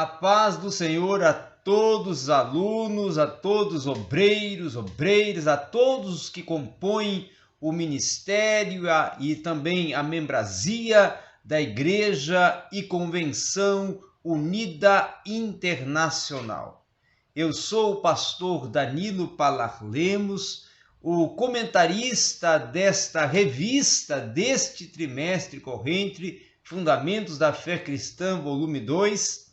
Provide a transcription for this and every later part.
A paz do Senhor a todos os alunos, a todos os obreiros, obreiras, a todos que compõem o ministério e também a membresia da Igreja e Convenção Unida Internacional. Eu sou o pastor Danilo Palar Lemos, o comentarista desta revista deste trimestre corrente, Fundamentos da Fé Cristã, volume 2,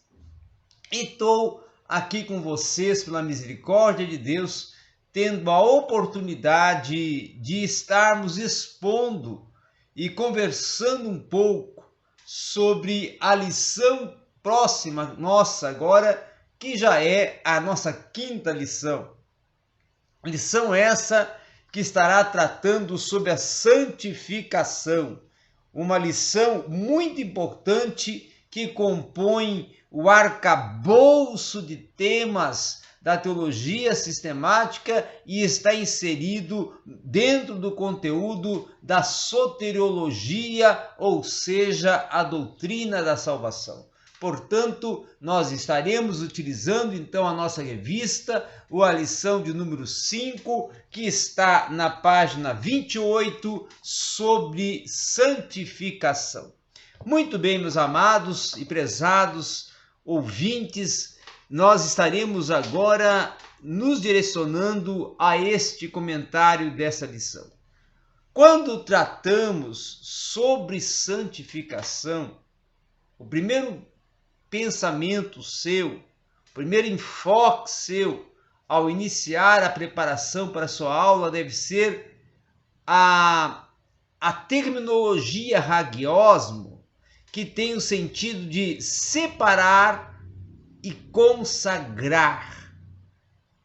e estou aqui com vocês, pela misericórdia de Deus, tendo a oportunidade de estarmos expondo e conversando um pouco sobre a lição próxima nossa agora, que já é a nossa quinta lição. Lição essa que estará tratando sobre a santificação, uma lição muito importante que compõe o arcabouço de temas da teologia sistemática e está inserido dentro do conteúdo da soteriologia, ou seja, a doutrina da salvação. Portanto, nós estaremos utilizando então a nossa revista, a lição de número 5, que está na página 28, sobre santificação. Muito bem, meus amados e prezados ouvintes, nós estaremos agora nos direcionando a este comentário dessa lição. Quando tratamos sobre santificação, o primeiro pensamento seu, o primeiro enfoque seu ao iniciar a preparação para a sua aula deve ser a terminologia hagiosmo, que tem o sentido de separar e consagrar.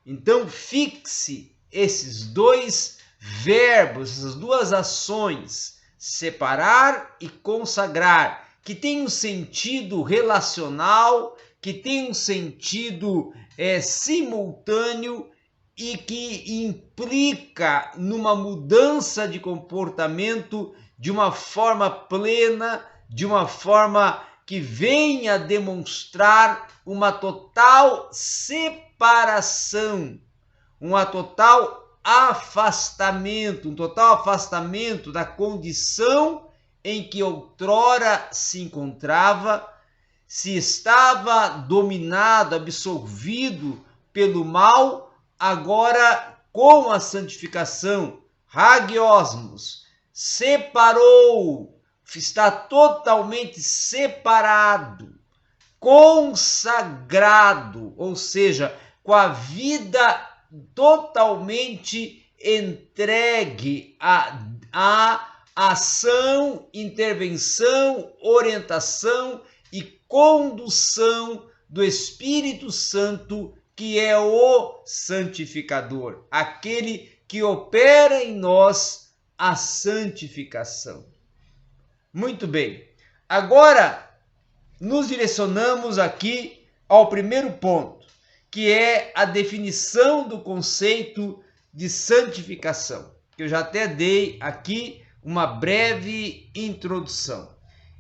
Então, fixe esses dois verbos, essas duas ações, separar e consagrar, que tem um sentido relacional, que tem um sentido simultâneo e que implica numa mudança de comportamento de uma forma plena, de uma forma que venha demonstrar uma total separação, um total afastamento da condição em que outrora se encontrava, se estava dominado, absorvido pelo mal, agora com a santificação, hagiosmos, separou, está totalmente separado, consagrado, ou seja, com a vida totalmente entregue à ação, intervenção, orientação e condução do Espírito Santo, que é o santificador, aquele que opera em nós a santificação. Muito bem, agora nos direcionamos aqui ao primeiro ponto, que é a definição do conceito de santificação, que eu já até dei aqui uma breve introdução.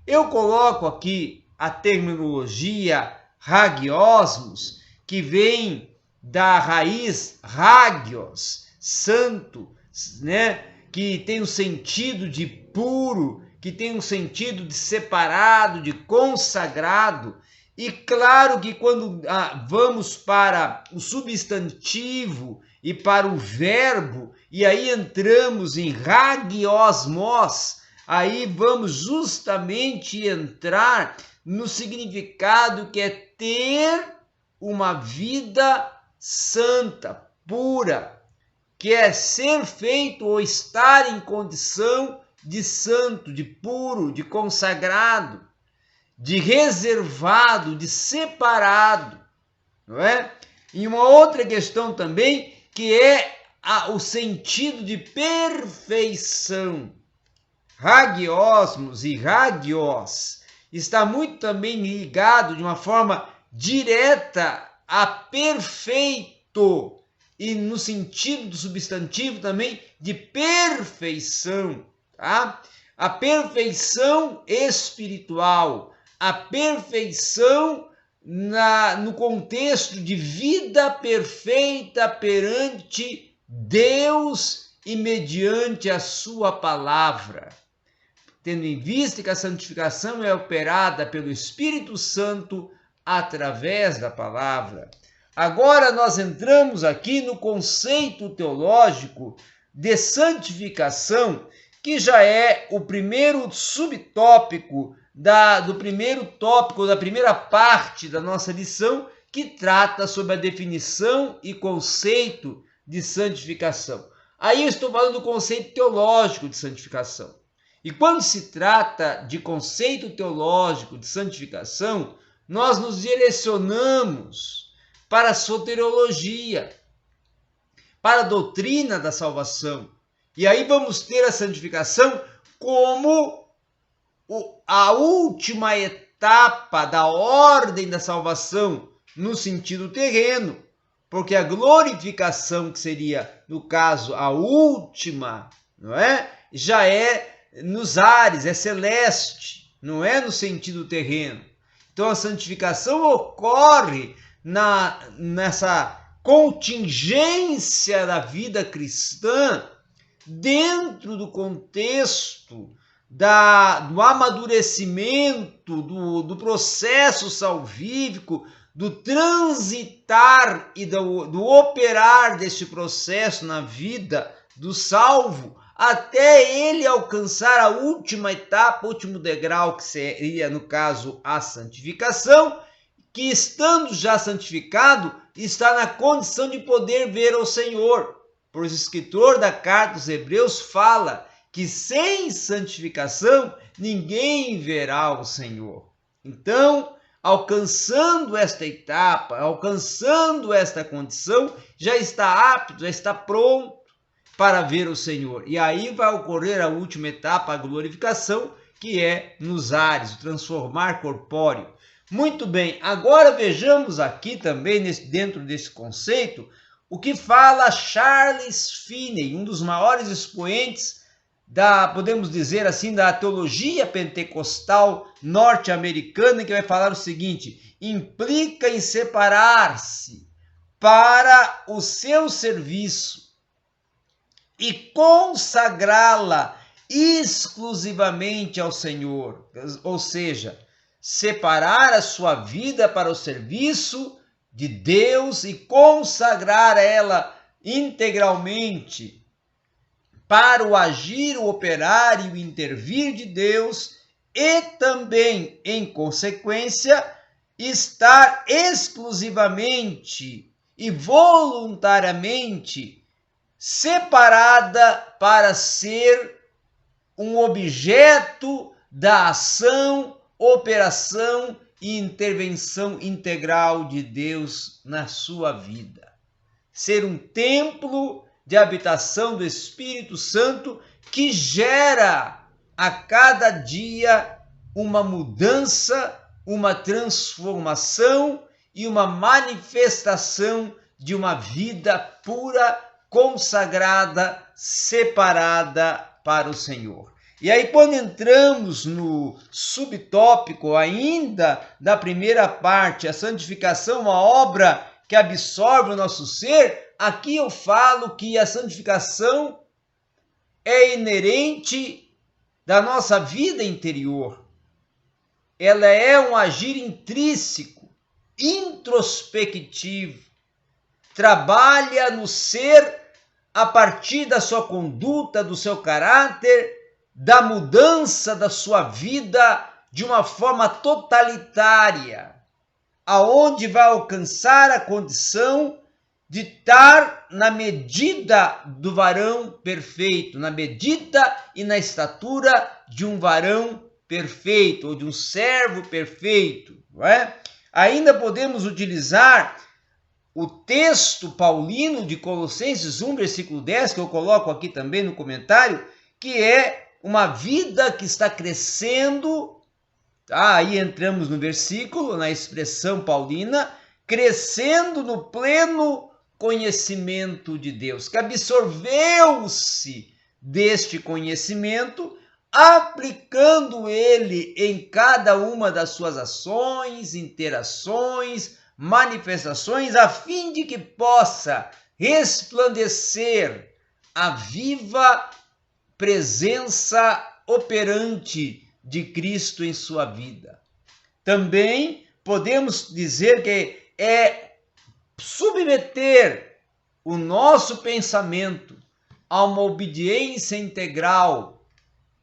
Eu coloco aqui a terminologia hagiosmos, que vem da raiz hagios, santo, né? Que tem o sentido de puro, que tem um sentido de separado, de consagrado. E claro que quando vamos para o substantivo e para o verbo, e aí entramos em hagiosmos, aí vamos justamente entrar no significado que é ter uma vida santa, pura, que é ser feito ou estar em condição de santo, de puro, de consagrado, de reservado, de separado, não é? E uma outra questão também, que é o sentido de perfeição. Hagiosmos e hagios está muito também ligado de uma forma direta a perfeito, e no sentido do substantivo também de perfeição, tá? A perfeição espiritual, a perfeição no contexto de vida perfeita perante Deus e mediante a sua palavra, tendo em vista que a santificação é operada pelo Espírito Santo através da palavra. Agora nós entramos aqui no conceito teológico de santificação, que já é o primeiro subtópico do primeiro tópico, da primeira parte da nossa lição, que trata sobre a definição e conceito de santificação. Aí eu estou falando do conceito teológico de santificação. E quando se trata de conceito teológico de santificação, nós nos direcionamos para a soteriologia, para a doutrina da salvação. E aí vamos ter a santificação como a última etapa da ordem da salvação no sentido terreno, porque a glorificação, que seria, no caso, a última, não é? Já é nos ares, é celeste, não é no sentido terreno. Então a santificação ocorre nessa contingência da vida cristã dentro do contexto do amadurecimento, do processo salvífico, do transitar e do operar deste processo na vida do salvo, até ele alcançar a última etapa, o último degrau, que seria, no caso, a santificação, que estando já santificado, está na condição de poder ver o Senhor. Pois o escritor da carta aos Hebreus fala que sem santificação ninguém verá o Senhor. Então, alcançando esta etapa, alcançando esta condição, já está apto, já está pronto para ver o Senhor. E aí vai ocorrer a última etapa, a glorificação, que é nos ares, o transformar corpóreo. Muito bem, agora vejamos aqui também, dentro desse conceito, o que fala Charles Finney, um dos maiores expoentes podemos dizer assim, da teologia pentecostal norte-americana, que vai falar o seguinte: implica em separar-se para o seu serviço e consagrá-la exclusivamente ao Senhor, ou seja, separar a sua vida para o serviço de Deus e consagrar ela integralmente para o agir, o operar e o intervir de Deus, e também, em consequência, estar exclusivamente e voluntariamente separada para ser um objeto da ação, operação e intervenção integral de Deus na sua vida. Ser um templo de habitação do Espírito Santo que gera a cada dia uma mudança, uma transformação e uma manifestação de uma vida pura, consagrada, separada para o Senhor. E aí, quando entramos no subtópico ainda da primeira parte, a santificação, uma obra que absorve o nosso ser, aqui eu falo que a santificação é inerente da nossa vida interior. Ela é um agir intrínseco, introspectivo. Trabalha no ser a partir da sua conduta, do seu caráter, da mudança da sua vida de uma forma totalitária, aonde vai alcançar a condição de estar na medida do varão perfeito, na medida e na estatura de um varão perfeito, ou de um servo perfeito, não é? Ainda podemos utilizar o texto paulino de Colossenses 1, versículo 10, que eu coloco aqui também no comentário, que é uma vida que está crescendo. Aí entramos no versículo, na expressão paulina, crescendo no pleno conhecimento de Deus, que absorveu-se deste conhecimento aplicando ele em cada uma das suas ações, interações, manifestações, a fim de que possa resplandecer a viva presença operante de Cristo em sua vida. Também podemos dizer que é submeter o nosso pensamento a uma obediência integral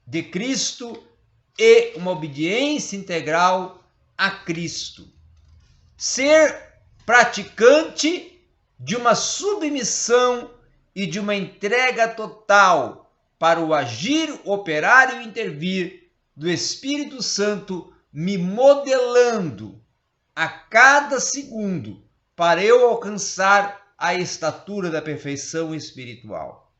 de Cristo e uma obediência integral a Cristo. Ser praticante de uma submissão e de uma entrega total para o agir, operar e o intervir do Espírito Santo, me modelando a cada segundo para eu alcançar a estatura da perfeição espiritual.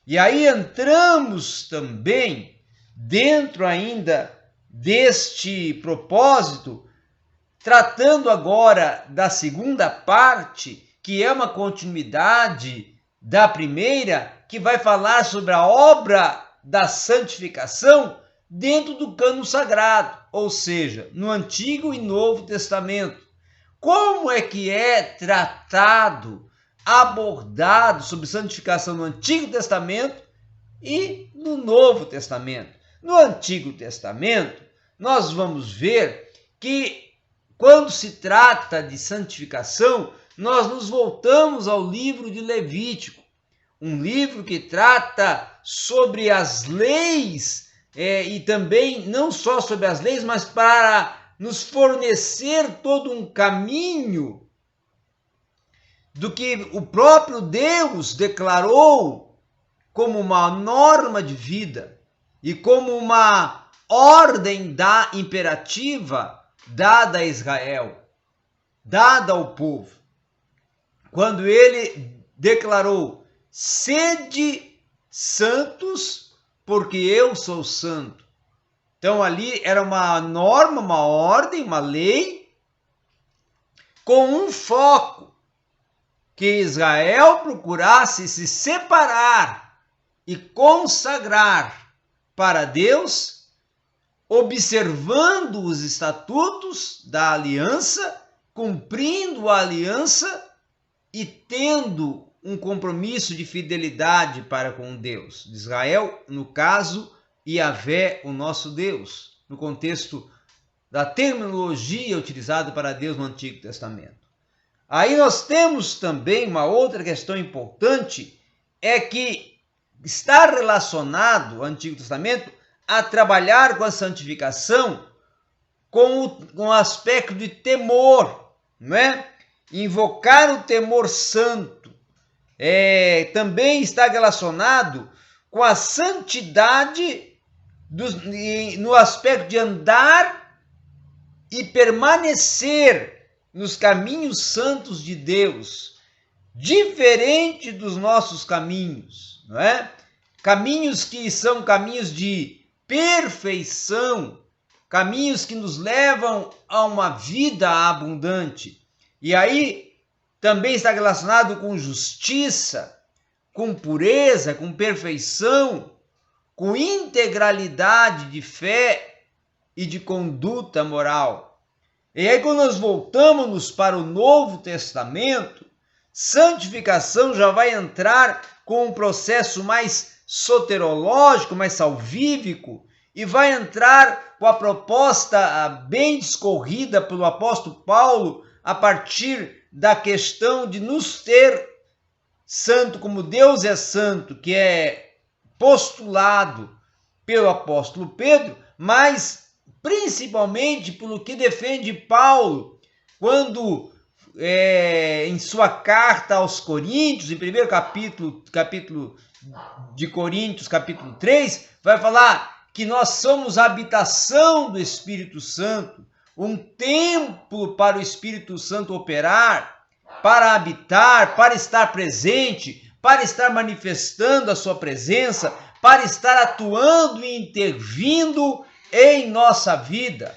E aí entramos também dentro ainda deste propósito, tratando agora da segunda parte, que é uma continuidade da primeira, que vai falar sobre a obra da santificação dentro do cânon sagrado, ou seja, no Antigo e Novo Testamento. Como é que é tratado, abordado sobre santificação no Antigo Testamento e no Novo Testamento? No Antigo Testamento, nós vamos ver que quando se trata de santificação, nós nos voltamos ao livro de Levítico, um livro que trata sobre as leis e também não só sobre as leis, mas para nos fornecer todo um caminho do que o próprio Deus declarou como uma norma de vida e como uma ordem imperativa dada a Israel, dada ao povo. Quando ele declarou: sede santos, porque eu sou santo. Então ali era uma norma, uma ordem, uma lei, com um foco, que Israel procurasse se separar e consagrar para Deus, observando os estatutos da aliança, cumprindo a aliança e tendo um compromisso de fidelidade para com Deus. Israel, no caso, Yahvé, o nosso Deus, no contexto da terminologia utilizada para Deus no Antigo Testamento. Aí nós temos também uma outra questão importante, é que está relacionado o Antigo Testamento a trabalhar com a santificação com o aspecto de temor, não é? Invocar o temor santo. Também está relacionado com a santidade no aspecto de andar e permanecer nos caminhos santos de Deus, diferente dos nossos caminhos, não é? Caminhos que são caminhos de perfeição, caminhos que nos levam a uma vida abundante. E aí também está relacionado com justiça, com pureza, com perfeição, com integralidade de fé e de conduta moral. E aí quando nós voltamos para o Novo Testamento, santificação já vai entrar com um processo mais soterológico, mais salvífico, e vai entrar com a proposta bem discorrida pelo apóstolo Paulo a partir da questão de nos ter santo como Deus é santo, que é postulado pelo apóstolo Pedro, mas principalmente pelo que defende Paulo, quando em sua carta aos Coríntios, em primeiro capítulo de Coríntios, capítulo 3, vai falar que nós somos a habitação do Espírito Santo, um templo para o Espírito Santo operar, para habitar, para estar presente, para estar manifestando a sua presença, para estar atuando e intervindo em nossa vida.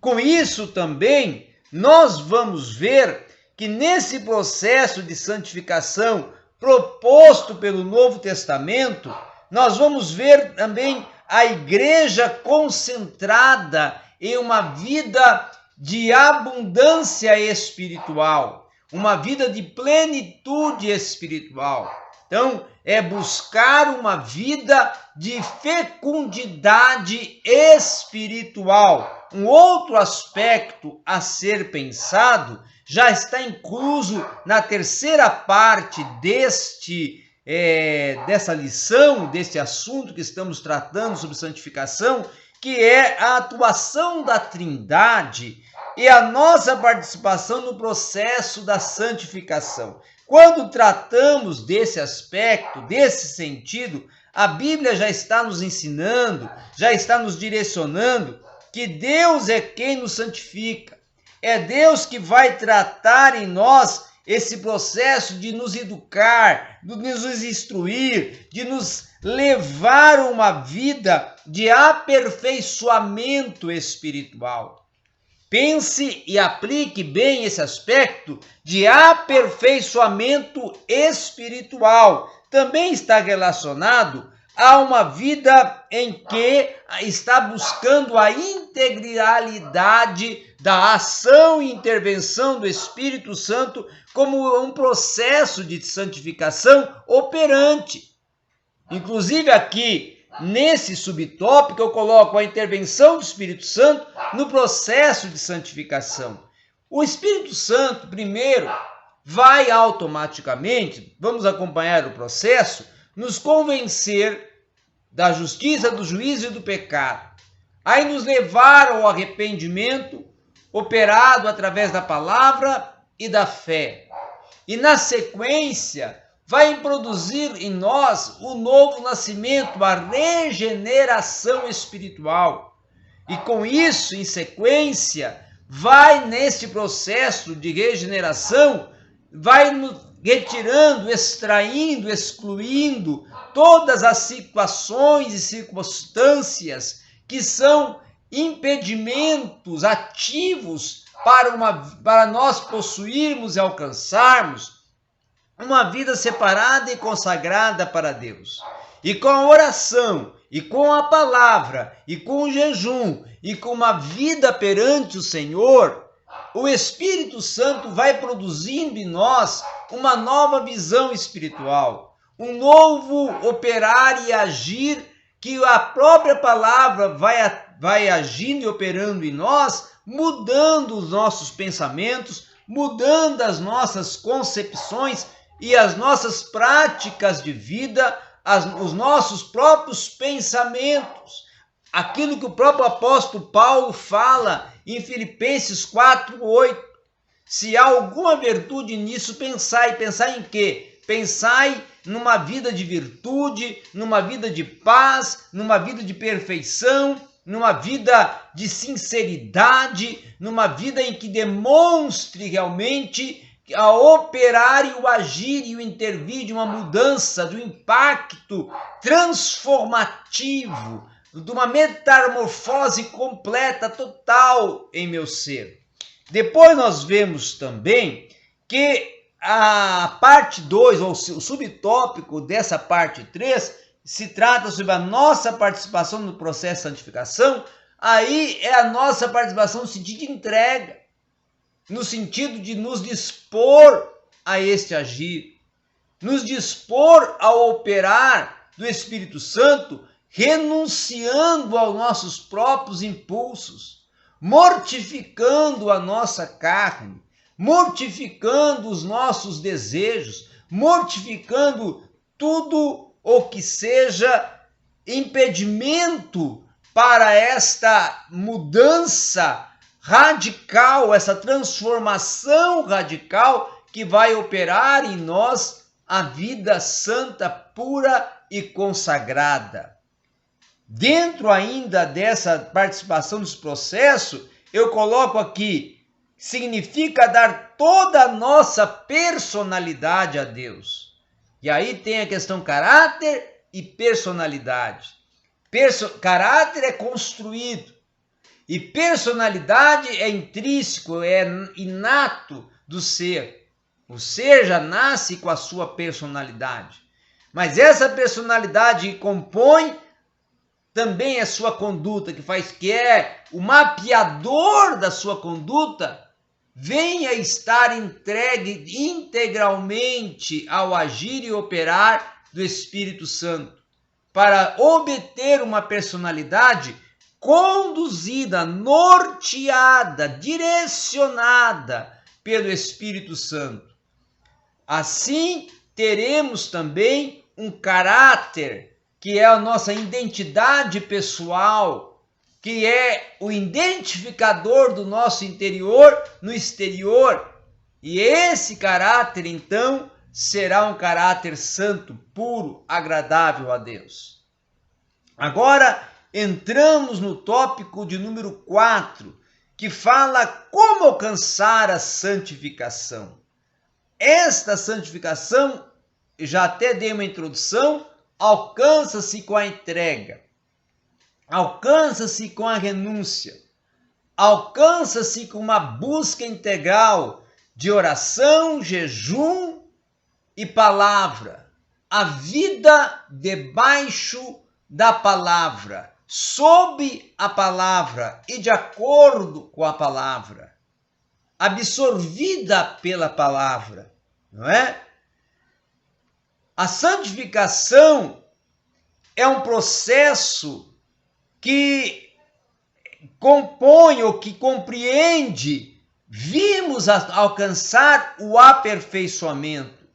Com isso também, nós vamos ver que nesse processo de santificação proposto pelo Novo Testamento, nós vamos ver também a igreja concentrada em uma vida de abundância espiritual, uma vida de plenitude espiritual. Então, é buscar uma vida de fecundidade espiritual. Um outro aspecto a ser pensado já está incluso na terceira parte dessa lição, deste assunto que estamos tratando sobre santificação, que é a atuação da Trindade e a nossa participação no processo da santificação. Quando tratamos desse aspecto, desse sentido, a Bíblia já está nos ensinando, já está nos direcionando que Deus é quem nos santifica. É Deus que vai tratar em nós esse processo de nos educar, de nos instruir, de nos levar a uma vida de aperfeiçoamento espiritual. Pense e aplique bem esse aspecto de aperfeiçoamento espiritual. Também está relacionado a uma vida em que está buscando a integralidade da ação e intervenção do Espírito Santo como um processo de santificação operante. Inclusive aqui, nesse subtópico, eu coloco a intervenção do Espírito Santo no processo de santificação. O Espírito Santo, primeiro, vai automaticamente, vamos acompanhar o processo, nos convencer da justiça, do juízo e do pecado. Aí nos levar ao arrependimento, operado através da palavra e da fé. E na sequência, vai produzir em nós o novo nascimento, a regeneração espiritual. E com isso, em sequência, vai nesse processo de regeneração, vai nos retirando, extraindo, excluindo todas as situações e circunstâncias que são impedimentos ativos para nós possuirmos e alcançarmos uma vida separada e consagrada para Deus. E com a oração, e com a palavra, e com o jejum, e com uma vida perante o Senhor, o Espírito Santo vai produzindo em nós uma nova visão espiritual, um novo operar e agir que a própria palavra vai agindo e operando em nós, mudando os nossos pensamentos, mudando as nossas concepções e as nossas práticas de vida, os nossos próprios pensamentos. Aquilo que o próprio apóstolo Paulo fala em Filipenses 4:8. Se há alguma virtude nisso, pensai. Pensai em quê? Pensai numa vida de virtude, numa vida de paz, numa vida de perfeição, numa vida de sinceridade, numa vida em que demonstre realmente a operar e o agir e o intervir de uma mudança, do impacto transformativo, de uma metamorfose completa, total em meu ser. Depois nós vemos também que a parte 2, ou o subtópico dessa parte 3, se trata sobre a nossa participação no processo de santificação. Aí é a nossa participação no sentido de entrega, no sentido de nos dispor a este agir, nos dispor ao operar do Espírito Santo, renunciando aos nossos próprios impulsos, mortificando a nossa carne, mortificando os nossos desejos, mortificando tudo o que seja impedimento para esta mudança radical, essa transformação radical que vai operar em nós a vida santa, pura e consagrada. Dentro ainda dessa participação nesse processo, eu coloco aqui, significa dar toda a nossa personalidade a Deus. E aí tem a questão caráter e personalidade. Caráter é construído e personalidade é intrínseco, é inato do ser. O ser já nasce com a sua personalidade. Mas essa personalidade que compõe também a sua conduta, que é o mapeador da sua conduta, venha estar entregue integralmente ao agir e operar do Espírito Santo, para obter uma personalidade conduzida, norteada, direcionada pelo Espírito Santo. Assim, teremos também um caráter que é a nossa identidade pessoal, que é o identificador do nosso interior no exterior. E esse caráter, então, será um caráter santo, puro, agradável a Deus. Agora, entramos no tópico de número 4, que fala como alcançar a santificação. Esta santificação, já até dei uma introdução, alcança-se com a entrega, alcança-se com a renúncia, alcança-se com uma busca integral de oração, jejum e palavra. A vida debaixo da palavra, sob a palavra e de acordo com a palavra, absorvida pela palavra, não é? A santificação é um processo que compõe ou que compreende, vimos alcançar o aperfeiçoamento,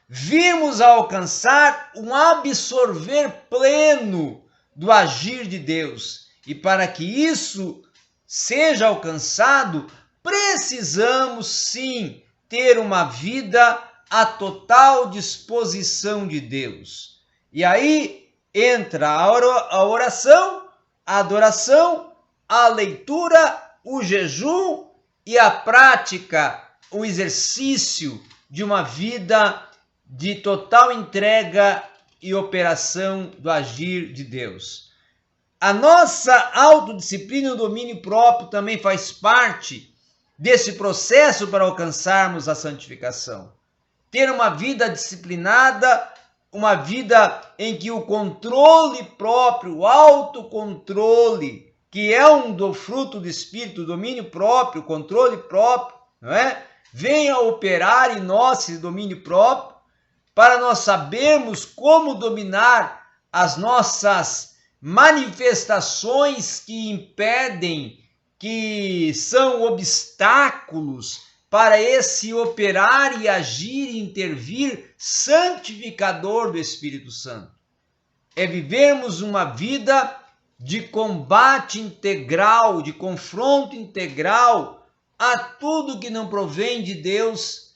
vimos alcançar um absorver pleno do agir de Deus. E para que isso seja alcançado, precisamos sim ter uma vida à total disposição de Deus. E aí entra a oração, a adoração, a leitura, o jejum e a prática, o exercício de uma vida de total entrega e operação do agir de Deus. A nossa autodisciplina e o domínio próprio também faz parte desse processo para alcançarmos a santificação. Ter uma vida disciplinada, uma vida em que o controle próprio, o autocontrole, que é do fruto do Espírito, o domínio próprio, o controle próprio, não é? Venha operar em nós esse domínio próprio, para nós sabermos como dominar as nossas manifestações que impedem, que são obstáculos para esse operar e agir e intervir santificador do Espírito Santo. É vivermos uma vida de combate integral, de confronto integral a tudo que não provém de Deus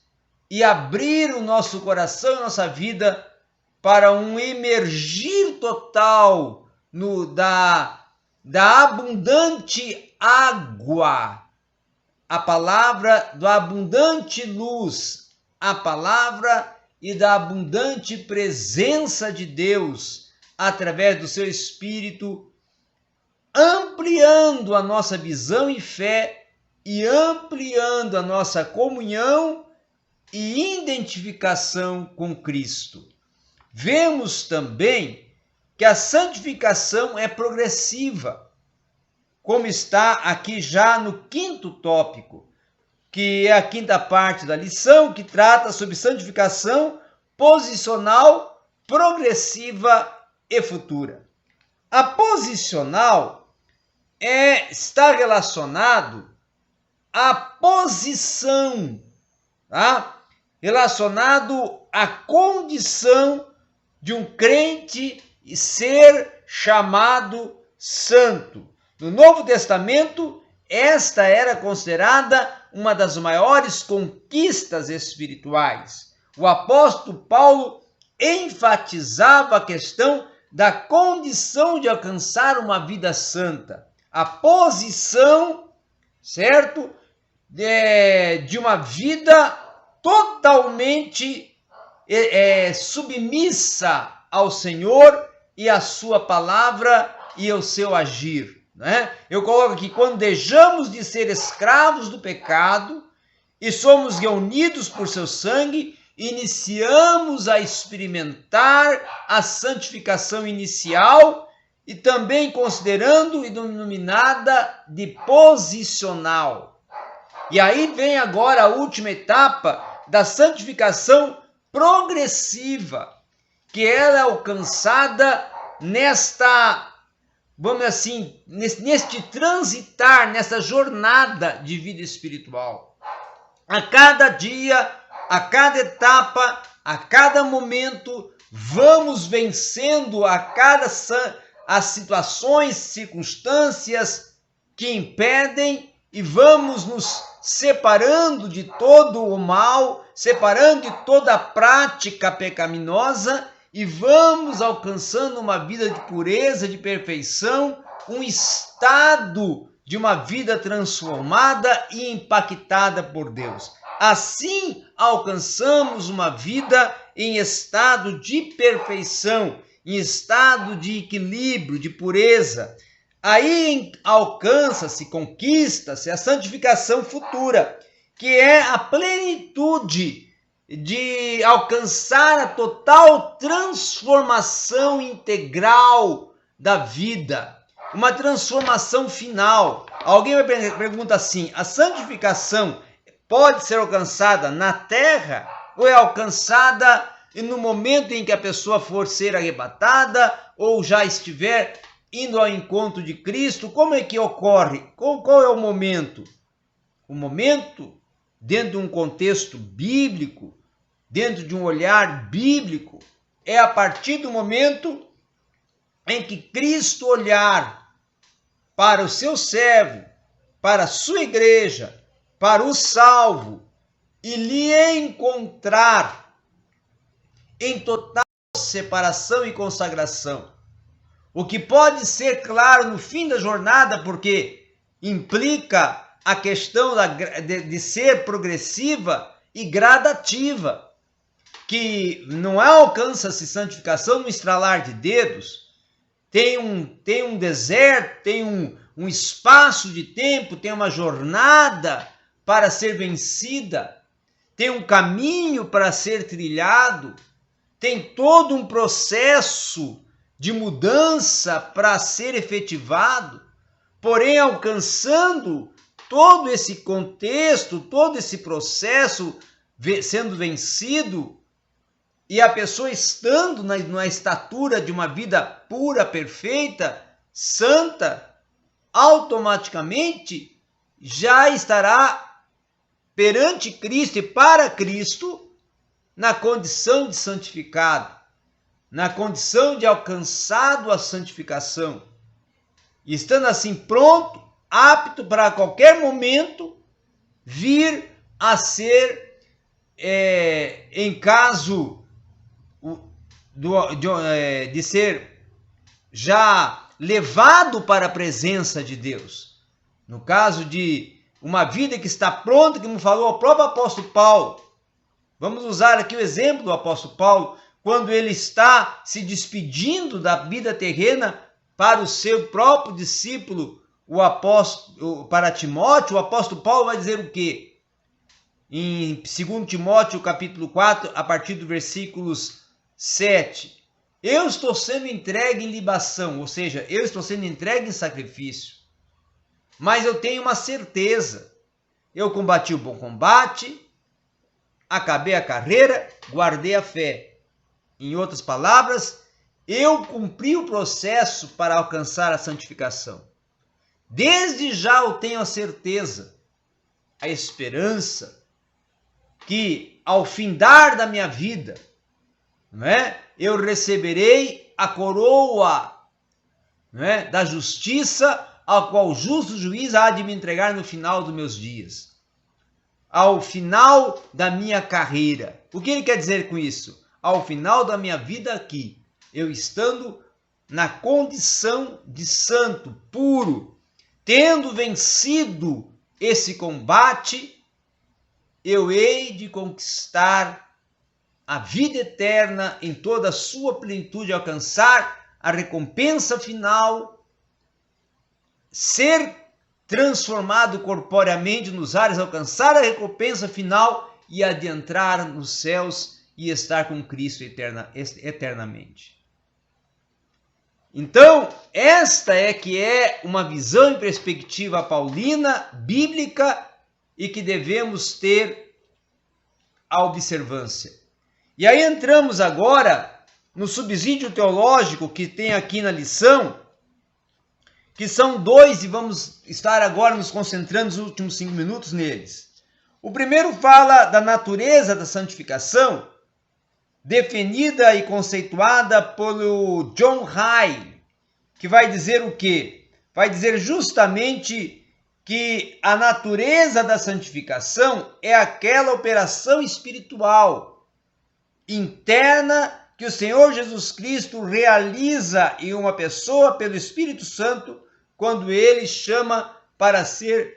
e abrir o nosso coração e nossa vida para um emergir total da abundante água, a palavra da abundante luz, a palavra e da abundante presença de Deus através do seu Espírito, ampliando a nossa visão e fé e ampliando a nossa comunhão e identificação com Cristo. Vemos também que a santificação é progressiva, como está aqui já no 5º tópico, que é a 5ª parte da lição, que trata sobre santificação posicional, progressiva e futura. A posicional está relacionado à posição, tá? Relacionado à condição de um crente ser chamado santo. No Novo Testamento, esta era considerada uma das maiores conquistas espirituais. O apóstolo Paulo enfatizava a questão da condição de alcançar uma vida santa. A posição, certo? De uma vida totalmente submissa ao Senhor e à sua palavra e ao seu agir, né? Eu coloco aqui, quando deixamos de ser escravos do pecado e somos reunidos por seu sangue iniciamos a experimentar a santificação inicial e também considerando e denominada de posicional. E aí vem agora a última etapa da santificação progressiva, que ela é alcançada vamos assim, neste transitar, nessa jornada de vida espiritual. A cada dia, a cada etapa, a cada momento, vamos vencendo as situações, circunstâncias que impedem e vamos nos separando de todo o mal, separando de toda a prática pecaminosa e vamos alcançando uma vida de pureza, de perfeição, um estado de uma vida transformada e impactada por Deus. Assim, alcançamos uma vida em estado de perfeição, em estado de equilíbrio, de pureza. Aí alcança-se, conquista-se a santificação futura, que é a plenitude de alcançar a total transformação integral da vida, uma transformação final. Alguém vai perguntar assim: a santificação pode ser alcançada na terra ou é alcançada no momento em que a pessoa for ser arrebatada ou já estiver indo ao encontro de Cristo? Como é que ocorre? Qual é o momento? O momento, dentro de um contexto bíblico, dentro de um olhar bíblico, é a partir do momento em que Cristo olhar para o seu servo, para a sua igreja, para o salvo, e lhe encontrar em total separação e consagração. O que pode ser claro no fim da jornada, porque implica a questão de ser progressiva e gradativa, que não alcança-se santificação no estralar de dedos. Tem um deserto, tem um espaço de tempo, tem uma jornada para ser vencida, tem um caminho para ser trilhado, tem todo um processo de mudança para ser efetivado. Porém, alcançando todo esse contexto, todo esse processo sendo vencido, e a pessoa estando na estatura de uma vida pura, perfeita, santa, automaticamente já estará perante Cristo e para Cristo na condição de santificado, na condição de alcançado a santificação, e estando assim pronto, apto para a qualquer momento vir a ser, em caso de ser já levado para a presença de Deus. No caso de uma vida que está pronta, como falou o próprio apóstolo Paulo. Vamos usar aqui o exemplo do apóstolo Paulo, quando ele está se despedindo da vida terrena para o seu próprio discípulo, para Timóteo. O apóstolo Paulo vai dizer o quê? Em 2 Timóteo capítulo 4, a partir do versículos 7. Eu estou sendo entregue em libação, ou seja, eu estou sendo entregue em sacrifício. Mas eu tenho uma certeza: eu combati o bom combate, acabei a carreira, guardei a fé. Em outras palavras, eu cumpri o processo para alcançar a santificação. Desde já eu tenho a certeza, a esperança, que ao findar da minha vida, eu receberei a coroa da justiça, a qual o justo juiz há de me entregar no final dos meus dias, ao final da minha carreira. O que ele quer dizer com isso? Ao final da minha vida aqui, eu estando na condição de santo, puro, tendo vencido esse combate, eu hei de conquistar a vida eterna em toda a sua plenitude, alcançar a recompensa final, ser transformado corporeamente nos ares, alcançar a recompensa final e adentrar nos céus e estar com Cristo eternamente. Então, esta é uma visão e perspectiva paulina, bíblica, e que devemos ter a observância. E aí entramos agora no subsídio teológico que tem aqui na lição, que são 2, e vamos estar agora nos concentrando nos últimos 5 minutos neles. O primeiro fala da natureza da santificação, definida e conceituada pelo John Ryle, que vai dizer o quê? Vai dizer justamente que a natureza da santificação é aquela operação espiritual interna que o Senhor Jesus Cristo realiza em uma pessoa pelo Espírito Santo quando ele chama para ser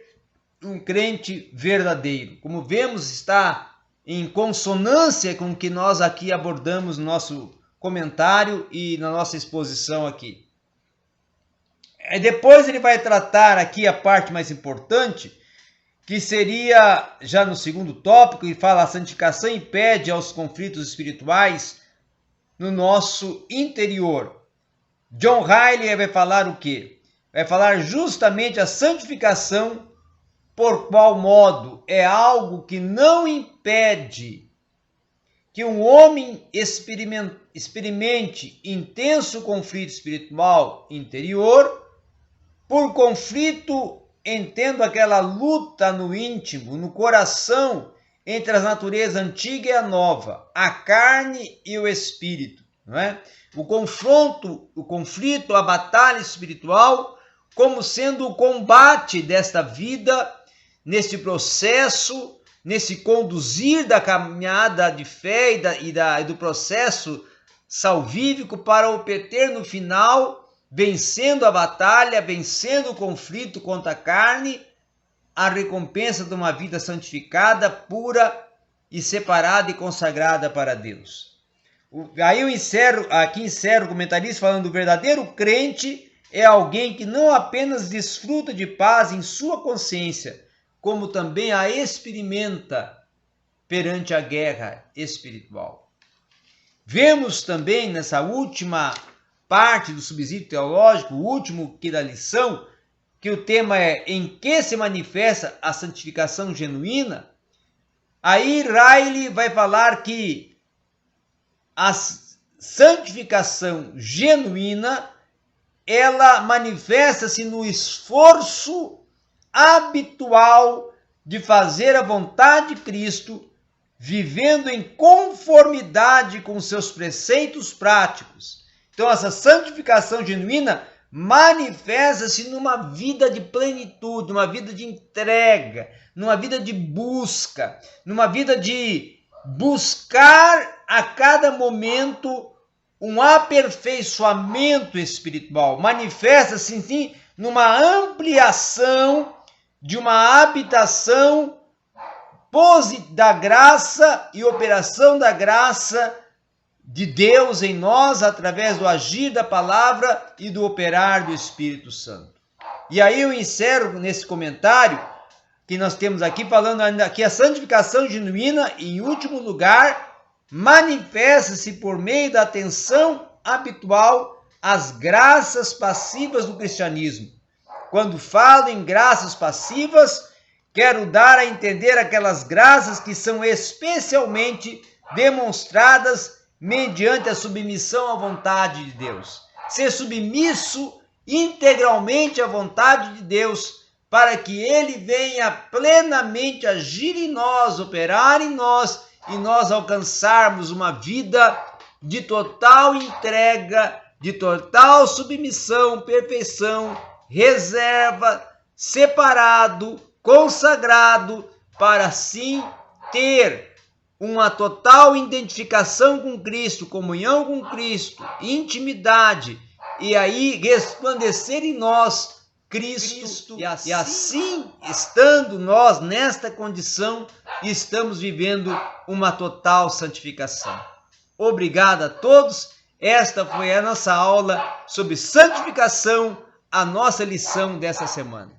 um crente verdadeiro. Como vemos, está em consonância com o que nós aqui abordamos no nosso comentário e na nossa exposição aqui. Depois ele vai tratar aqui a parte mais importante, que seria já no segundo tópico, e fala: a santificação impede aos conflitos espirituais no nosso interior. John Ryle vai falar o quê? Vai falar justamente a santificação, por qual modo é algo que não impede que um homem experimente intenso conflito espiritual interior. Por conflito, entendo aquela luta no íntimo, no coração, entre a natureza antiga e a nova, a carne e o espírito, não é? O conflito, a batalha espiritual, como sendo o combate desta vida, nesse processo, nesse conduzir da caminhada de fé e do processo salvífico para obter no final, vencendo a batalha, vencendo o conflito contra a carne, a recompensa de uma vida santificada, pura e separada e consagrada para Deus. Aí eu encerro o comentarista falando: o verdadeiro crente é alguém que não apenas desfruta de paz em sua consciência, como também a experimenta perante a guerra espiritual. Vemos também nessa última parte do subsídio teológico, o último aqui da lição, que o tema é: em que se manifesta a santificação genuína? Aí Ryle vai falar que a santificação genuína, ela manifesta-se no esforço habitual de fazer a vontade de Cristo, vivendo em conformidade com seus preceitos práticos. Então, essa santificação genuína manifesta-se numa vida de plenitude, numa vida de entrega, numa vida de busca, numa vida de buscar a cada momento um aperfeiçoamento espiritual. Manifesta-se, sim, numa ampliação de uma habitação da graça e operação da graça de Deus em nós, através do agir da palavra e do operar do Espírito Santo. E aí eu encerro nesse comentário que nós temos aqui, falando ainda que a santificação genuína, em último lugar, manifesta-se por meio da atenção habitual às graças passivas do cristianismo. Quando falo em graças passivas, quero dar a entender aquelas graças que são especialmente demonstradas mediante a submissão à vontade de Deus. Ser submisso integralmente à vontade de Deus, para que Ele venha plenamente agir em nós, operar em nós, e nós alcançarmos uma vida de total entrega, de total submissão, perfeição, reserva, separado, consagrado, para assim ter uma total identificação com Cristo, comunhão com Cristo, intimidade, e aí resplandecer em nós Cristo, e assim, estando nós nesta condição, estamos vivendo uma total santificação. Obrigado a todos. Esta foi a nossa aula sobre santificação, a nossa lição dessa semana.